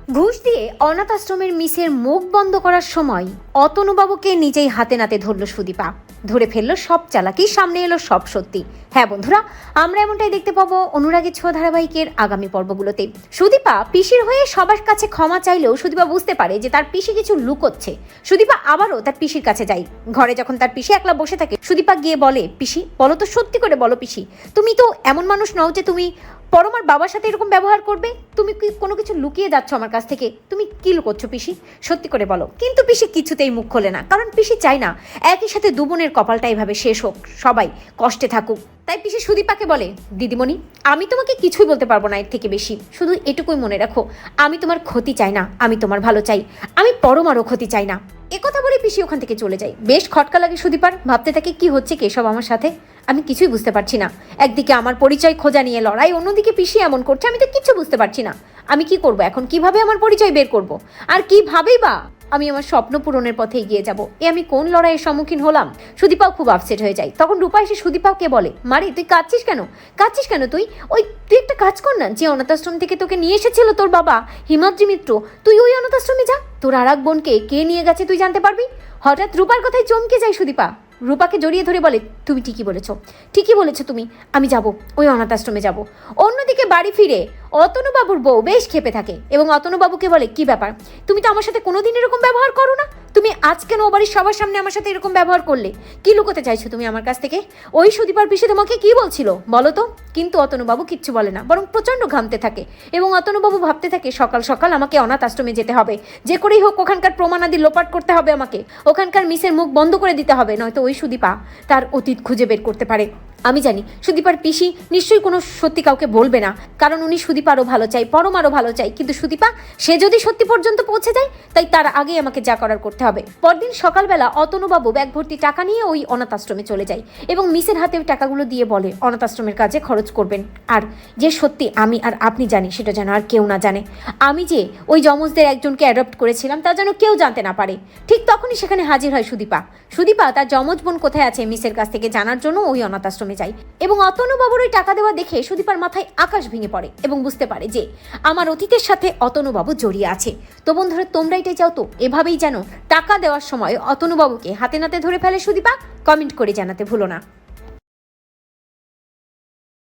ঘুষ দিয়ে অনাথ আশ্রমের মিসের মুখ বন্ধ করার সময় অতনুবাবুকে নিজেই হাতে নাতে ধরল সুদীপা। ধরে ফেললো সব চালাকি, সামনে এলো সব সত্যি। হ্যাঁ বন্ধুরা, আমরা এমনটাই দেখতে পাবো অনুরাগের ছোঁয়া ধারাবাহিকের আগামী পর্বগুলোতে। সুদীপা পিসির হয়ে সবার কাছে ক্ষমা চাইলেও সুদীপা বুঝতে পারে যে তার পিসি কিছু লুকোচ্ছে। সুদীপা আবারও তার পিসির কাছে যায়। ঘরে যখন তার পিসি একলা বসে থাকে, সুদীপা গিয়ে বলে, পিসি বলো তো, সত্যি করে বলো পিসি, তুমি তো এমন মানুষ নও যে তুমি পরমার বাবার সাথে এরকম ব্যবহার করবে। তুমি কি কোনো কিছু লুকিয়ে যাচ্ছ আমার কাছ থেকে? তুমি কি লুকোচ্ছ পিসি? সত্যি করে বলো। কিন্তু পিসি কিছুতেই মুখ খোলে না, কারণ পিসি চায় না একই সাথে দু বোনের কপালটা এইভাবে শেষ হোক, সবাই কষ্টে থাকুক। তাই পিসি সুদীপাকে বলে, দিদিমণি আমি তোমাকে কিছুই বলতে পারবো না এর থেকে বেশি, শুধু এটুকুই মনে রাখো, আমি তোমার ক্ষতি চাই না, আমি তোমার ভালো চাই, আমি পরমারও ক্ষতি চাই না। একথা বলে পিসি ওখান থেকে চলে যায়। বেশ খটকা লাগে সুদীপার, ভাবতে থাকে কি হচ্ছে কেসব আমার সাথে, আমি কিছুই বুঝতে পারছি না। একদিকে আমার পরিচয় খোঁজা নিয়ে লড়াই, অন্যদিকে পিসি এমন করছে, আমি তো কিছু বুঝতে পারছি না। আমি কি করব এখন? কিভাবে আমার পরিচয় বের করব? আর কিভাবেই বা আমি আমার স্বপ্ন পূরণের পথে এগিয়ে যাব? আমি কোন লড়াইয়ের সম্মুখীন হলাম? সুদীপাও খুব আপসেট হয়ে যায়। তখন রূপা এসে সুদীপাকে বলে, মারে তুই কাঁদছিস কেন? কাঁদছিস কেন তুই? তুই একটা কাজ কর না, যে অনাথ আশ্রম থেকে তোকে নিয়ে এসেছিল তোর বাবা হিমাদ্রি মিত্র, তুই ওই অনাথ আশ্রমে যা। তোর আর এক বোনকে কে নিয়ে গেছে তুই জানতে পারবি। হঠাৎ রূপার কথায় চমকে যায় সুদীপা। রূপাকে জড়িয়ে ধরে বলে, তুমি ঠিকই বলেছো তুমি, আমি যাব, ওই অনাথ আশ্রমে যাব। অন্যদিকে বাড়ি ফিরে অতনুবাবুর বউ বেশ ক্ষেপে থাকে এবং অতনুবাবুকে বলে, কি ব্যাপার, তুমি তো আমার সাথে কোনোদিন এরকম ব্যবহার করো না, তুমি আজ কেন ও বাড়ির সবার সামনে আমার সাথে এরকম ব্যবহার করলে? কি লুকোতে চাইছো তুমি আমার কাছ থেকে? ওই সুদীপার পিসি তোমাকে কি বলছিল বলো তো? কিন্তু অতনুবাবু কিচ্ছু বলে না, বরং প্রচণ্ড ঘামতে থাকে এবং অতনুবাবু ভাবতে থাকে, সকাল সকাল আমাকে অনাথ আশ্রমে যেতে হবে, যে করেই হোক ওখানকার প্রমাণাদি লোপাট করতে হবে আমাকে, ওখানকার মিসের মুখ বন্ধ করে দিতে হবে, নয়তো ওই সুদীপা তার অতীত খুঁজে বের করতে পারে। আমি জানি সুদীপার পিসি নিশ্চয়ই কোনো সত্যি কাউকে বলবে না, কারণ উনি সুদীপারও ভালো চাই, পরমারও ভালো চাই। কিন্তু সুদীপা সে যদি সত্যি পর্যন্ত পৌঁছে যায়, তাই তার আগেই আমাকে যা করার করতে হবে। পরদিন সকালবেলা অতনুবাবু ব্যাগ ভর্তি টাকা নিয়ে ওই অনাথ আশ্রমে চলে যায় এবং মিসের হাতে টাকাগুলো দিয়ে বলে, অনাথ আশ্রমের কাজে খরচ করবেন, আর যে সত্যি আমি আর আপনি জানি সেটা যেন আর কেউ না জানে। আমি যে ওই যমজদের একজনকে অ্যাডপ্ট করেছিলাম তা যেন কেউ জানতে না পারে। ঠিক তখনই সেখানে হাজির হয় সুদীপা। সুদীপা তার যমজ বোন কোথায় আছে মিসের কাছ থেকে জানার জন্য ওই অনাথ আশ্রমে যায় এবং অতনুবাবুর ওই টাকা দেওয়া দেখে সুদীপার মাথায় আকাশ ভেঙে পড়ে এবং বুঝতে পারে যে আমার অতীতের সাথে অতনুবাবু জড়িয়ে আছে। তো বন্ধুরা, তোমরা এটাই চাও তো এভাবেই যেন টাকা দেওয়ার সময় অতনুবাবুকে হাতে নাতে ধরে ফেলে সুদীপা? কমেন্ট করে জানাতে ভুলো না।